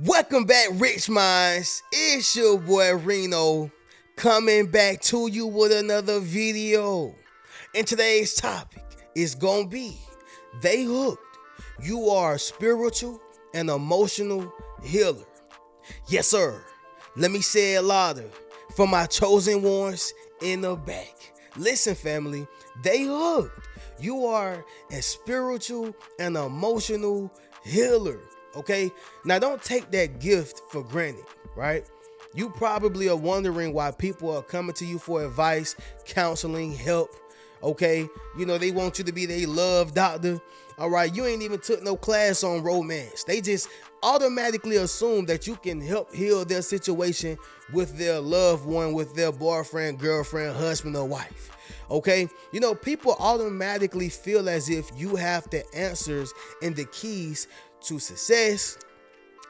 Welcome back, Rich Minds. It's your boy Reno coming back to you with another video. And today's topic is gonna be They Hooked. You are a spiritual and emotional healer. Yes, sir. Let me say it louder for my chosen ones in the back. Listen, family, they hooked. You are a spiritual and emotional healer. Okay? Now, don't take that gift for granted, right? You probably are wondering why people are coming to you for advice, counseling, help. Okay, they want you to be their love doctor. All right, you ain't even took no class on romance. They just automatically assume that you can help heal their situation with their loved one, with their boyfriend, girlfriend, husband, or wife. Okay, people automatically feel as if you have the answers and the keys to success,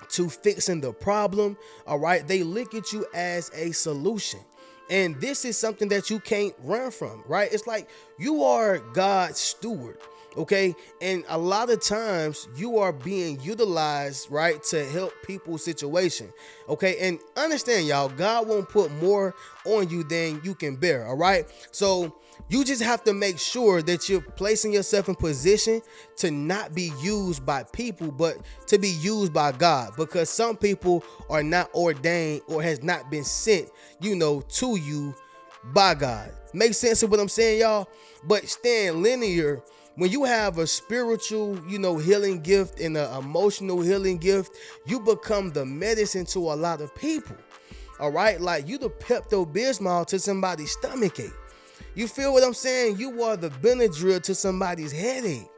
to fixing the problem. All right, they look at you as a solution. And this is something that you can't run from, right? It's like you are God's steward, okay? And a lot of times you are being utilized, right, to help people's situation, okay? And understand, y'all, God won't put more on you than you can bear, all right? So you just have to make sure that you're placing yourself in position to not be used by people, but to be used by God, because some people are not ordained or has not been sent, to you by God. Make sense of what I'm saying, y'all? But staying linear, when you have a spiritual, healing gift and an emotional healing gift, you become the medicine to a lot of people. All right, like you the Pepto-Bismol to somebody's stomachache. You feel what I'm saying? You are the Benadryl to somebody's headache,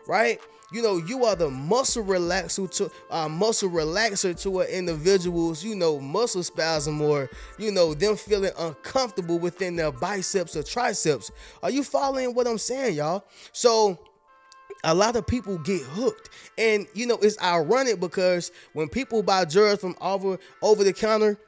right? You are the muscle relaxer to an individual's, muscle spasm, or, them feeling uncomfortable within their biceps or triceps. Are you following what I'm saying, y'all? So a lot of people get hooked, and it's ironic because when people buy drugs from over the counter,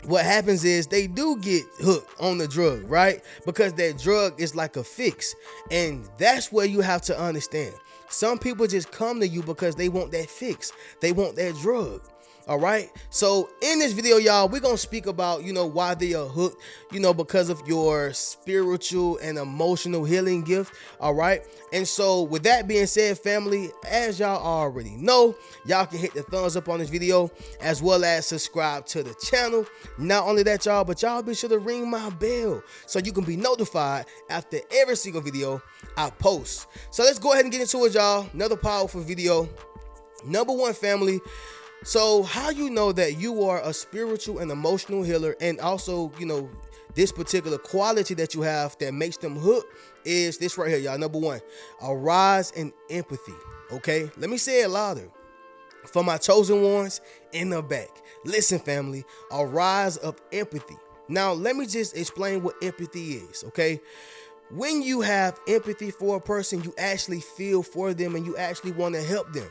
what happens is they do get hooked on the drug, right? Because that drug is like a fix. And that's where you have to understand. Some people just come to you because they want that fix. They want that drug. All right. So in this video, y'all, we're going to speak about, why they are hooked, because of your spiritual and emotional healing gift. All right. And so with that being said, family, as y'all already know, y'all can hit the thumbs up on this video as well as subscribe to the channel. Not only that, y'all, but y'all be sure to ring my bell so you can be notified after every single video I post. So let's go ahead and get into it, y'all. Another powerful video. Number one, family. So how you know that you are a spiritual and emotional healer, and also, this particular quality that you have that makes them hooked is this right here, y'all. Number one, a rise in empathy. Okay, let me say it louder for my chosen ones in the back. Listen, family, a rise of empathy. Now, let me just explain what empathy is, okay? When you have empathy for a person, you actually feel for them and you actually want to help them.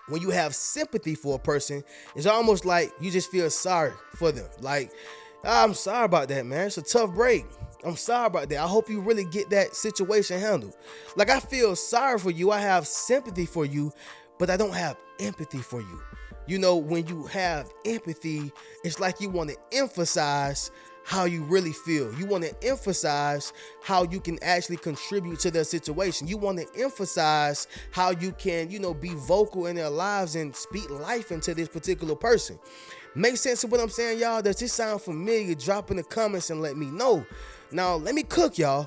When you have sympathy for a person, it's almost like you just feel sorry for them. Like, I'm sorry about that, man. It's a tough break. I'm sorry about that. I hope you really get that situation handled. Like, I feel sorry for you. I have sympathy for you, but I don't have empathy for you. When you have empathy, it's like you want to emphasize how you really feel. You want to emphasize how you can actually contribute to their situation. You want to emphasize how you can, be vocal in their lives and speak life into this particular person. Make sense of what I'm saying, y'all? Does this sound familiar? Drop in the comments and let me know. Now, let me cook, y'all.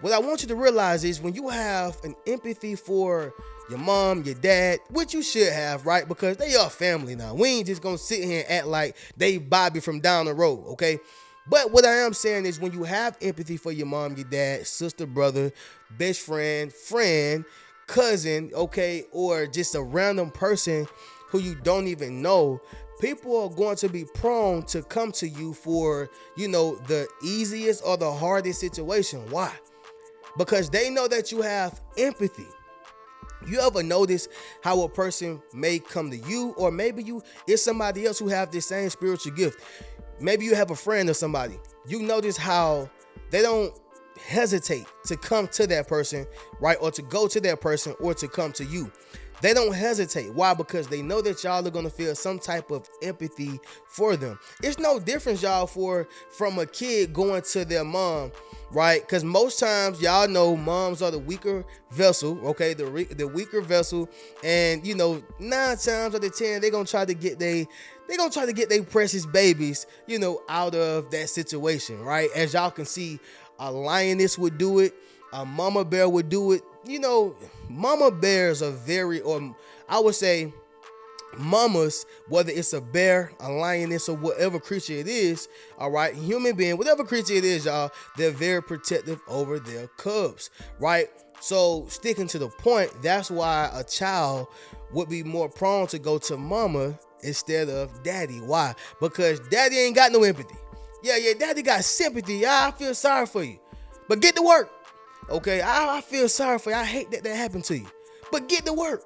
What I want you to realize is when you have an empathy for your mom, your dad, which you should have, right? Because they are family now. We ain't just gonna sit here and act like they Bobby from down the road, okay? But what I am saying is when you have empathy for your mom, your dad, sister, brother, best friend, cousin, okay, or just a random person who you don't even know, people are going to be prone to come to you for, the easiest or the hardest situation. Why? Because they know that you have empathy. You ever notice how a person may come to you, or maybe it's somebody else who have this same spiritual gift? Maybe you have a friend or somebody. You notice how they don't hesitate to come to that person, right? Or to go to that person or to come to you. They don't hesitate. Why? Because they know that y'all are gonna feel some type of empathy for them. It's no difference, y'all, from a kid going to their mom, right? Because most times, y'all know, moms are the weaker vessel, okay? The weaker vessel, and 9 times out of 10, they're gonna try to get their precious babies, out of that situation, right? As y'all can see, a lioness would do it, a mama bear would do it. Mama bears are or I would say mamas, whether it's a bear, a lioness, or whatever creature it is, all right, human being, whatever creature it is, y'all, they're very protective over their cubs, right? So sticking to the point, that's why a child would be more prone to go to mama instead of daddy. Why? Because daddy ain't got no empathy. Yeah, daddy got sympathy. Yeah, I feel sorry for you, but get to work. Okay, I feel sorry for you. I hate that happened to you, but get to work.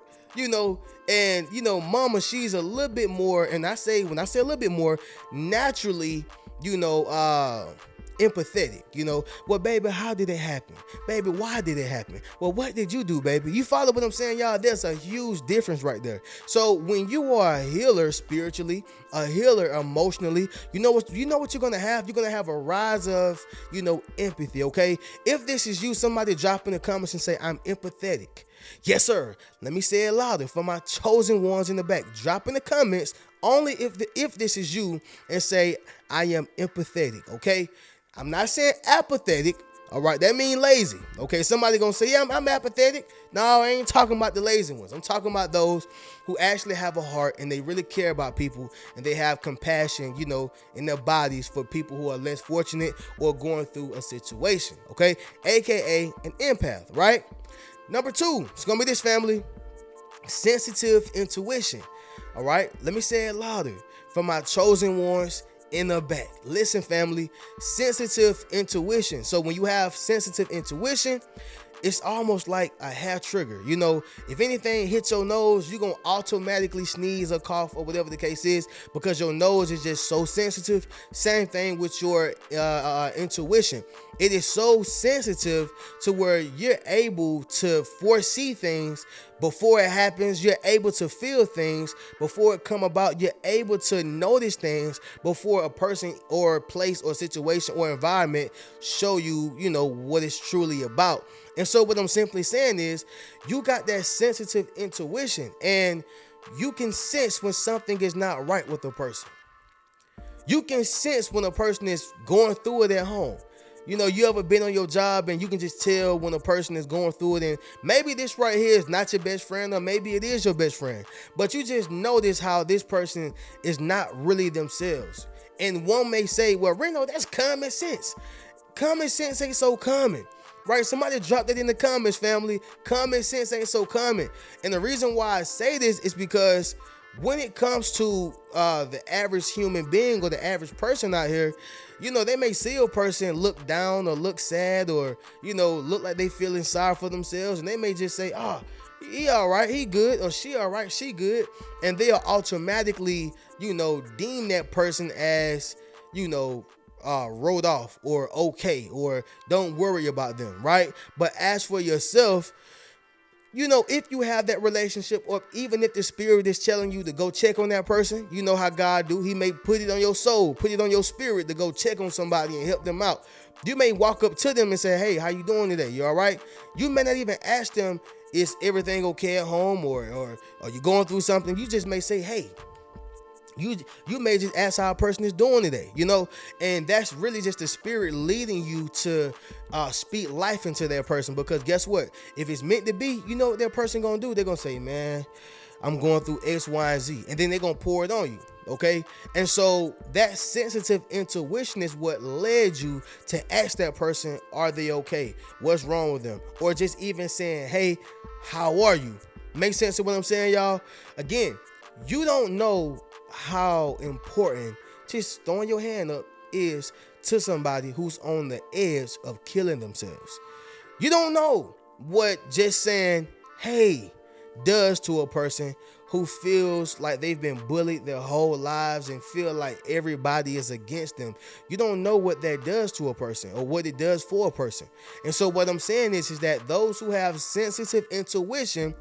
And mama, she's a little bit more, and when I say a little bit more, naturally, empathetic. Well, baby, how did it happen? Baby, why did it happen? Well, what did you do, baby? You follow what I'm saying, y'all? There's a huge difference right there. So when you are a healer spiritually, a healer emotionally, you know what you're gonna have? You're gonna have a rise of, empathy, okay? If this is you, somebody drop in the comments and say, I'm empathetic. Yes, sir. Let me say it louder for my chosen ones in the back. Drop in the comments only if this is you and say, I am empathetic, okay? I'm not saying apathetic, all right? That means lazy, okay? Somebody gonna say, yeah, I'm apathetic. No, I ain't talking about the lazy ones. I'm talking about those who actually have a heart and they really care about people and they have compassion, in their bodies for people who are less fortunate or going through a situation, okay? AKA an empath, right? Number 2, it's gonna be this, family. Sensitive intuition. All right, let me say it louder for my chosen ones in the back. Listen, family, sensitive intuition. So when you have sensitive intuition, it's almost like a hair trigger. If anything hits your nose, you're going to automatically sneeze or cough or whatever the case is because your nose is just so sensitive. Same thing with your intuition. It is so sensitive to where you're able to foresee things before it happens. You're able to feel things before it come about. You're able to notice things before a person or place or situation or environment show you, what it's truly about. And so what I'm simply saying is you got that sensitive intuition and you can sense when something is not right with a person. You can sense when a person is going through it at home. You ever been on your job and you can just tell when a person is going through it, and maybe this right here is not your best friend or maybe it is your best friend, but you just notice how this person is not really themselves. And one may say, well, Reno, that's common sense. Common sense ain't so common. Right? Somebody dropped that in the comments, family. Common sense ain't so common. And the reason why I say this is because when it comes to the average human being or the average person out here, they may see a person look down or look sad or, look like they feeling sorry for themselves. And they may just say, oh, he all right, he good, or she all right, she good. And they'll automatically, deem that person as, wrote off or okay, or don't worry about them, right? But as for yourself, if you have that relationship, or even if the spirit is telling you to go check on that person, you know how God do. He may put it on your soul, put it on your spirit to go check on somebody and help them out. You may walk up to them and say, hey, how you doing today? You all right? You may not even ask them, is everything okay at home, or are you going through something? You just may say, hey. You may just ask how a person is doing today, and that's really just the spirit leading you to speak life into that person. Because guess what? If it's meant to be, you know what that person gonna do? They're gonna say, man, I'm going through X, Y, and Z, and then they're gonna pour it on you. Okay, and so that sensitive intuition is what led you to ask that person, are they okay? What's wrong with them? Or just even saying, hey, how are you? Make sense to what I'm saying, y'all? Again, you don't know how important just throwing your hand up is to somebody who's on the edge of killing themselves. You don't know what just saying, hey, does to a person who feels like they've been bullied their whole lives and feel like everybody is against them. You don't know what that does to a person or what it does for a person. And so what I'm saying is that those who have sensitive intuition,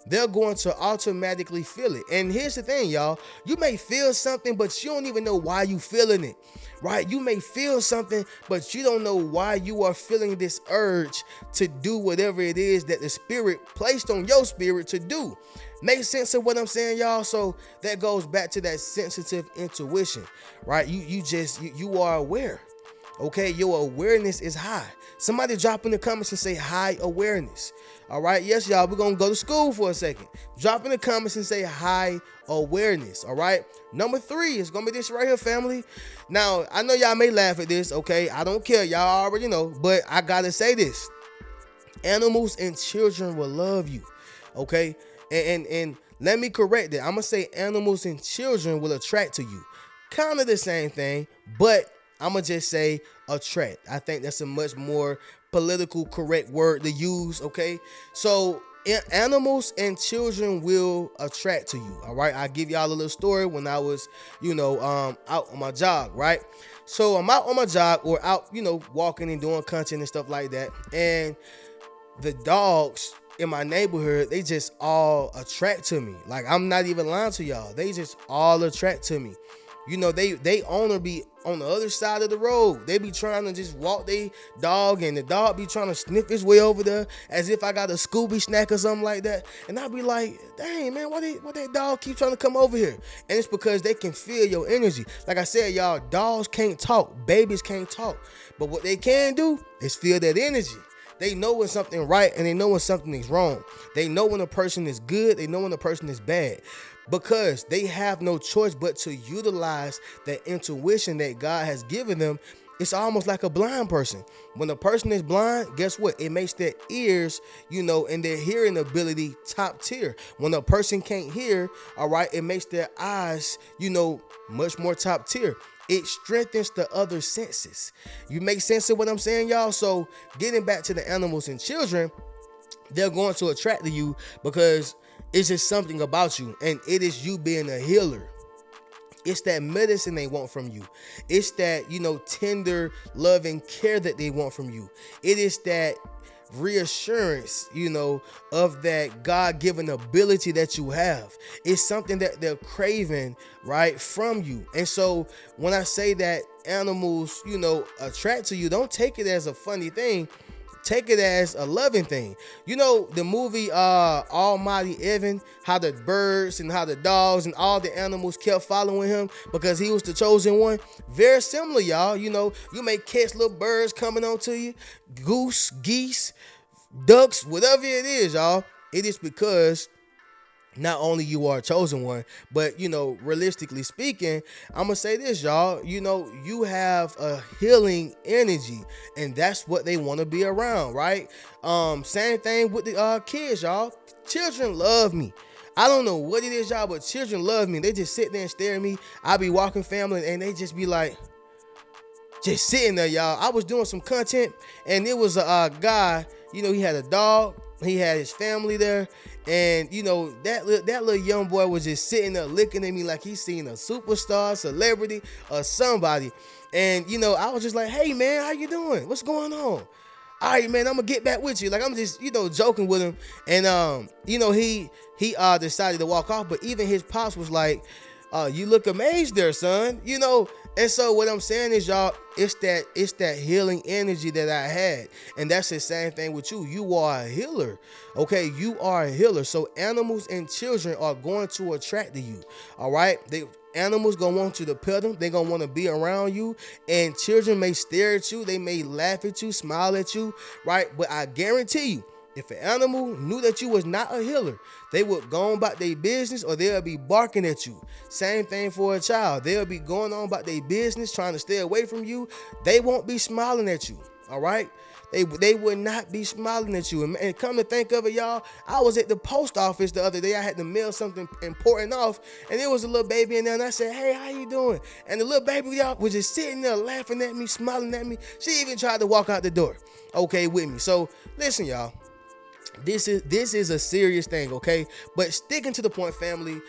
they're going to automatically feel it. And here's the thing, y'all. You may feel something, but you don't even know why you feeling it, right? You may feel something, but you don't know why you are feeling this urge to do whatever it is that the spirit placed on your spirit to do. Make sense of what I'm saying, y'all? So that goes back to that sensitive intuition, right? You are aware. Okay, your awareness is high. Somebody drop in the comments and say high awareness. All right, yes, y'all, we're gonna go to school for a second. Drop in the comments and say high awareness. All right, number 3 is gonna be this right here, family. Now, I know y'all may laugh at this. Okay, I don't care, y'all already know, but I gotta say this: animals and children will love you. Okay, and let me correct that. I'm gonna say animals and children will attract to you. Kind of the same thing, but I'm going to just say attract. I think that's a much more political correct word to use, okay? So animals and children will attract to you, all right? I'll give y'all a little story when I was, out on my jog, right? So I'm out on my jog or out, walking and doing content and stuff like that. And the dogs in my neighborhood, they just all attract to me. Like, I'm not even lying to y'all. They just all attract to me. They owner be on the other side of the road. They be trying to just walk their dog, and the dog be trying to sniff his way over there as if I got a Scooby snack or something like that. And I be like, dang, man, why that dog keep trying to come over here? And it's because they can feel your energy. Like I said, y'all, dogs can't talk. Babies can't talk. But what they can do is feel that energy. They know when something right and they know when something is wrong. They know when a person is good. They know when a person is bad. Because they have no choice but to utilize that intuition that God has given them. It's almost like a blind person. When a person is blind, guess what? It makes their ears, and their hearing ability top tier. When a person can't hear, all right, it makes their eyes, much more top tier. It strengthens the other senses. You make sense of what I'm saying, y'all? So getting back to the animals and children, they're going to attract to you because it's just something about you, and it is you being a healer. It's that medicine they want from you. It's that, tender love and care that they want from you. It is that reassurance, of that God-given ability that you have. It's something that they're craving, right, from you. And so when I say that animals, attract to you, don't take it as a funny thing. Take it as a loving thing. The movie Almighty Evan, how the birds and how the dogs and all the animals kept following him because he was the chosen one. Very similar, y'all. You may catch little birds coming onto you, goose, geese, ducks, whatever it is, y'all. It is because not only you are a chosen one, but, realistically speaking, I'm going to say this, y'all, you have a healing energy, and that's what they want to be around, right? Same thing with the kids, y'all. Children love me. I don't know what it is, y'all, but children love me. They just sit there and stare at me. I be walking family, and they just be like, just sitting there, y'all. I was doing some content, and it was a guy, he had a dog. He had his family there, and that little young boy was just sitting there looking at me like he's seen a superstar, celebrity, or somebody. And I was just like, "Hey man, how you doing? What's going on?" All right, man, I'm gonna get back with you. Like I'm just joking with him, and he decided to walk off. But even his pops was like, "You look amazed there, son." And so what I'm saying is, y'all, it's that healing energy that I had. And that's the same thing with you. You are a healer. Okay, you are a healer. So animals and children are going to attract to you. All right. Animals gonna want you to pet them. They're gonna want to be around you. And children may stare at you. They may laugh at you, smile at you, right? But I guarantee you, if an animal knew that you was not a healer, they would go on about their business, or they'll be barking at you. Same thing for a child. They'll be going on about their business, trying to stay away from you. They won't be smiling at you, all right? They would not be smiling at you. And come to think of it, y'all, I was at the post office the other day. I had to mail something important off, and there was a little baby in there, and I said, "Hey, how you doing?" And the little baby, y'all, was just sitting there laughing at me, smiling at me. She even tried to walk out the door, okay, with me. So listen, y'all. This is a serious thing, okay? But sticking to the point, family,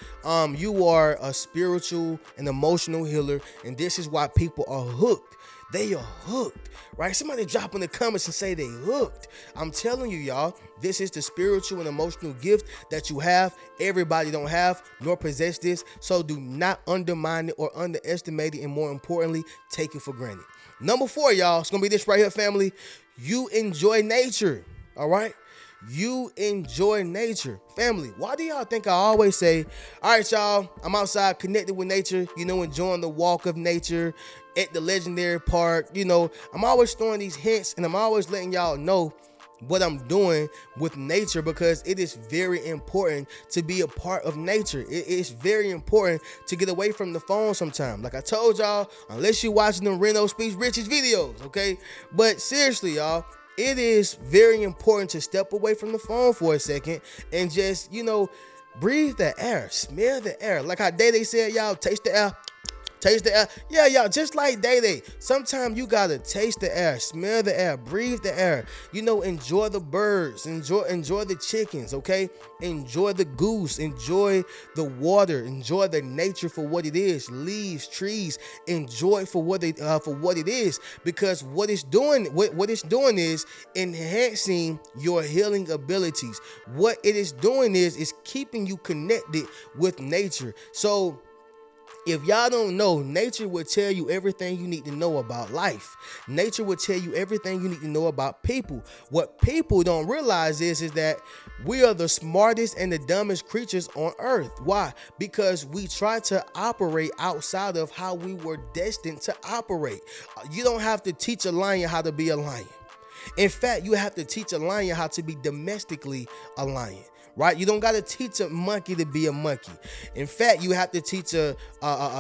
you are a spiritual and emotional healer, and this is why people are hooked. They are hooked, right? Somebody drop in the comments and say they hooked. I'm telling you, y'all, this is the spiritual and emotional gift that you have. Everybody don't have nor possess this. So do not undermine it or underestimate it. And more importantly, take it for granted. Number 4, y'all, it's going to be this right here, family. You enjoy nature, all right? You enjoy nature. Family, why do y'all think I always say, all right, y'all, I'm outside connected with nature, enjoying the walk of nature at the legendary park. I'm always throwing these hints and I'm always letting y'all know what I'm doing with nature, because it is very important to be a part of nature. It is very important to get away from the phone sometime. Like I told y'all, unless you're watching them Reno Speaks Riches videos, okay? But seriously, y'all, it is very important to step away from the phone for a second and just, breathe the air, smell the air. Like how Day said, y'all, taste the air. Taste the air. Yeah, y'all, just like Day. Sometimes you gotta taste the air, smell the air, breathe the air. Enjoy the birds, enjoy the chickens, okay? Enjoy the goose, enjoy the water, enjoy the nature for what it is. Leaves, trees, enjoy for what it is, because what it's doing is enhancing your healing abilities. What it is doing is keeping you connected with nature. So if y'all don't know, nature will tell you everything you need to know about life. Nature will tell you everything you need to know about people. What people don't realize is that we are the smartest and the dumbest creatures on earth. Why? Because we try to operate outside of how we were destined to operate. You don't have to teach a lion how to be a lion. In fact, you have to teach a lion how to be domestically a lion. Right? You don't got to teach a monkey to be a monkey. In fact, you have to teach a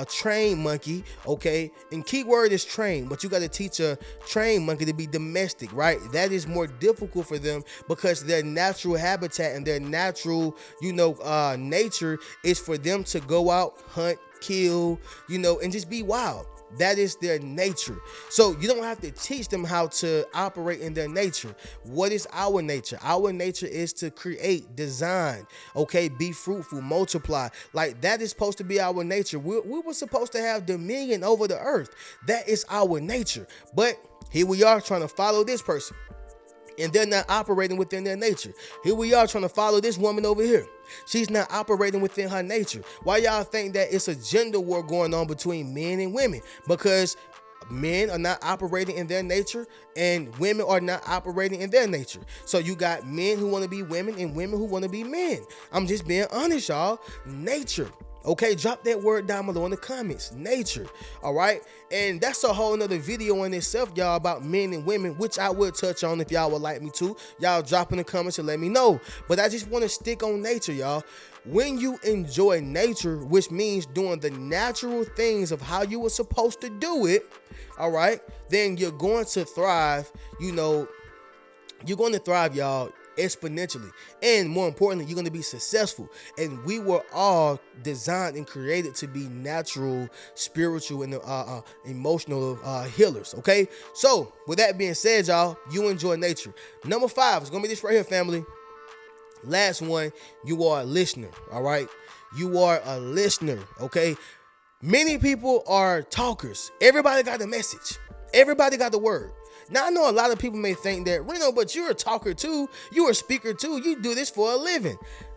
trained monkey, okay? And key word is trained, but you got to teach a trained monkey to be domestic, right? That is more difficult for them because their natural habitat and their natural, nature is for them to go out, hunt, kill, and just be wild. That is their nature. So you don't have to teach them how to operate in their nature. What is our nature? Our nature is to create, design, okay, be fruitful, multiply. Like that is supposed to be our nature. We were supposed to have dominion over the earth. That is our nature. But here we are trying to follow this person, and they're not operating within their nature. Here we are trying to follow this woman over here. She's not operating within her nature. Why y'all think that it's a gender war going on between men and women? Because men are not operating in their nature and women are not operating in their nature. So you got men who want to be women and women who want to be men. I'm just being honest, y'all. Nature. Okay, drop that word down below in the comments. Nature. All right. And that's a whole nother video in itself, y'all, about men and women, which I will touch on if y'all would like me to. Y'all drop in the comments and let me know. But I just want to stick on nature, y'all. When you enjoy nature, which means doing the natural things of how you were supposed to do it, all right, then you're going to thrive, you're going to thrive, y'all, exponentially. And more importantly, you're going to be successful. And we were all designed and created to be natural, spiritual, and emotional healers. Okay. So with that being said, y'all, you enjoy nature. Number 5 is going to be this right here, family. Last one, you are a listener. All right. You are a listener. Okay. Many people are talkers. Everybody got a message. Everybody got the word. Now, I know a lot of people may think that, Reno, but you're a talker too. You're a speaker too. You do this for a living.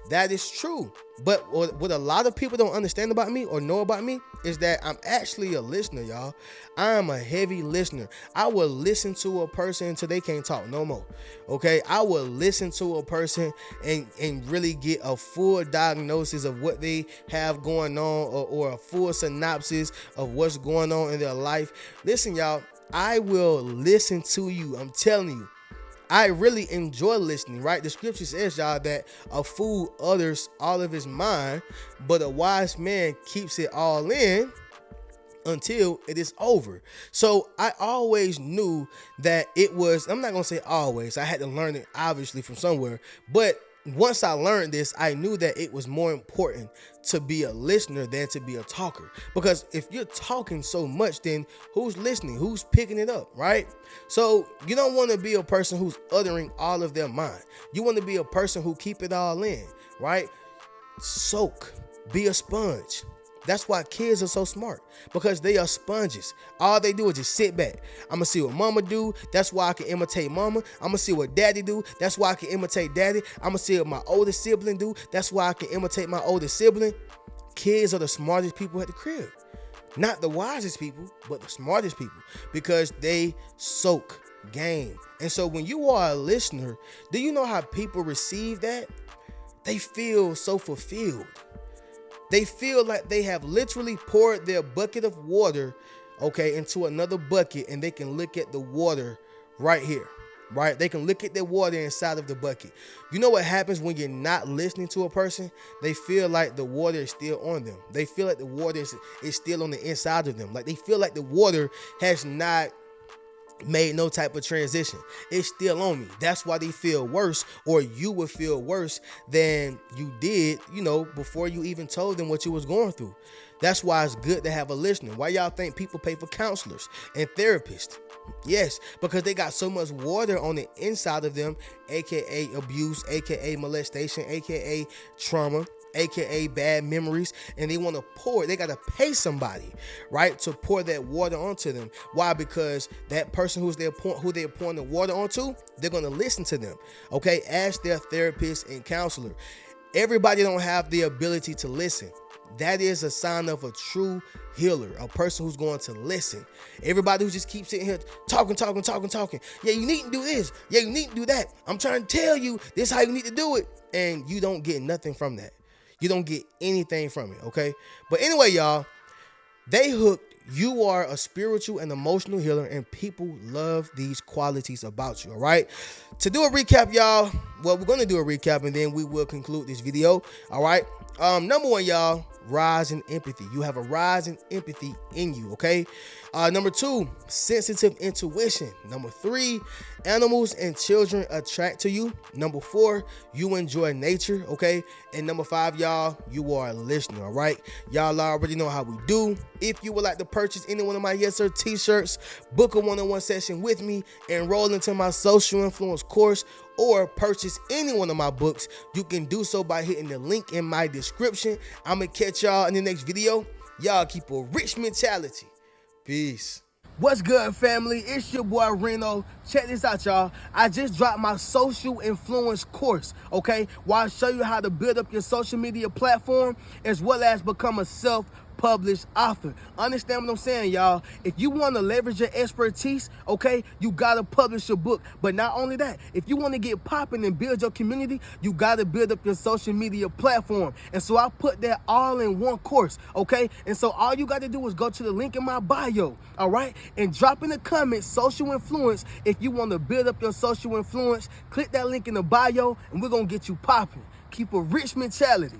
That is true. But what a lot of people don't understand about me or know about me is that I'm actually a listener, y'all. I am a heavy listener. I will listen to a person until they can't talk no more. Okay. I will listen to a person and really get a full diagnosis of what they have going on or a full synopsis of what's going on in their life. Listen, y'all. I will listen to you. I'm telling you, I really enjoy listening, right? The scripture says, y'all, that a fool utters all of his mind, but a wise man keeps it all in until it is over. So I always knew that it was, I'm not going to say always, I had to learn it obviously from somewhere, but once I learned this, I knew that it was more important to be a listener than to be a talker. Because if you're talking so much, then who's listening? Who's picking it up, right? So you don't want to be a person who's uttering all of their mind. You want to be a person who keep it all in, right? Soak. Be a sponge. That's why kids are so smart, because they are sponges. All they do is just sit back. I'm gonna see what mama do. That's why I can imitate mama. I'm gonna see what daddy do. That's why I can imitate daddy. I'm gonna see what my older sibling do. That's why I can imitate my older sibling. Kids are the smartest people at the crib. Not the wisest people, but the smartest people, because they soak game. And so when you are a listener, do you know how people receive that? They feel so fulfilled. They feel like they have literally poured their bucket of water, okay, into another bucket, and they can look at the water right here, right? They can look at the water inside of the bucket. You know what happens when you're not listening to a person? They feel like the water is still on them. They feel like the water is still on the inside of them. Like they feel like the water has not made no type of transition. It's still on me. That's why they feel worse, or you would feel worse than you did, before you even told them what you was going through. That's why it's good to have a listener. Why y'all think people pay for counselors and therapists? Yes, because they got so much water on the inside of them, aka abuse, aka molestation, aka trauma, aka bad memories, and they want to pour it. They got to pay somebody, right, to pour that water onto them. Why? Because that person who they're pouring the water onto, they're going to listen to them, okay, as their therapist and counselor. Everybody don't have the ability to listen. That is a sign of a true healer, a person who's going to listen. Everybody who just keeps sitting here talking. Yeah, you need to do this. Yeah, you need to do that. I'm trying to tell you, this is how you need to do it. And you don't get nothing from that. You don't get anything from it, okay? But anyway, y'all, they hooked. You are a spiritual and emotional healer, and people love these qualities about you, all right? To do a recap, y'all, well, we're going to do a recap, and then we will conclude this video, all right? Number one, y'all, rise in empathy. You have a rise in empathy in you, okay? Number two, sensitive intuition. Number three, animals and children attract to you. Number four, you enjoy nature, okay? And number five, y'all, you are a listener, all right? Y'all already know how we do. If you would like to purchase any one of my Yes Sir t-shirts, book a one-on-one session with me, enroll into my social influence course, or purchase any one of my books, you can do so by hitting the link in my description. I'm gonna catch y'all in the next video. Y'all keep a rich mentality. Peace. What's good, family? It's your boy Reno. Check this out, y'all. I just dropped my social influence course, okay? Where I show you how to build up your social media platform, as well as become a self-published author. Understand what I'm saying, y'all? If you want to leverage your expertise, okay, you gotta publish your book. But not only that, if you want to get popping and build your community, you gotta build up your social media platform. And so I put that all in one course, okay? And so all you gotta do is go to the link in my bio, all right? And drop in the comments social influence if you want to build up your social influence. Click that link in the bio, and we're gonna get you popping. Keep a rich mentality.